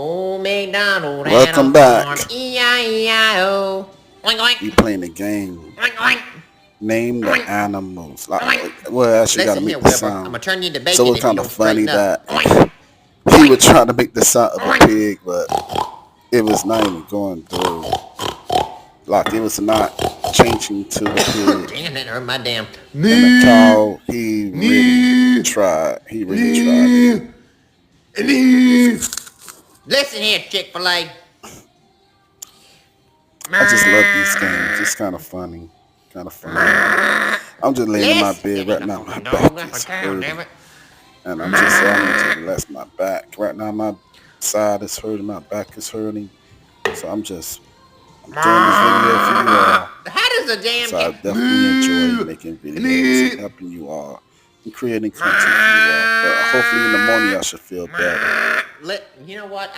Old MacDonald had a Welcome farm, back. E-I-E-I-O. Oink We oink, playing the game. oink oink, Name the oink animals. Like, oink. well, actually, got to Listen make here, the Wilbur. I'm sound. gonna turn you into So bacon it's if you kind of don't funny straighten up. that Oink he oink was trying to make the sound of a oink. pig, but it was not even going through. Like it was not changing to the pig. Damn, that hurt my damn. And the Moo, cow, he really moo, tried. He really tried it. moo, moo. Listen here, Chick-fil-A. I just love these games. It's kind of funny. Kind of funny. I'm just laying in my Listen, bed that ain't right no now. My fucking dog. back That's is a cow, damn hurting. it. And I'm just wanting to relax my back. Right now, my side is hurting. My back is hurting. So I'm doing this video for you all. How does a damn So I cow? definitely enjoy making videos and helping you all and creating content for you all. But hopefully in the morning I should feel better. You know what?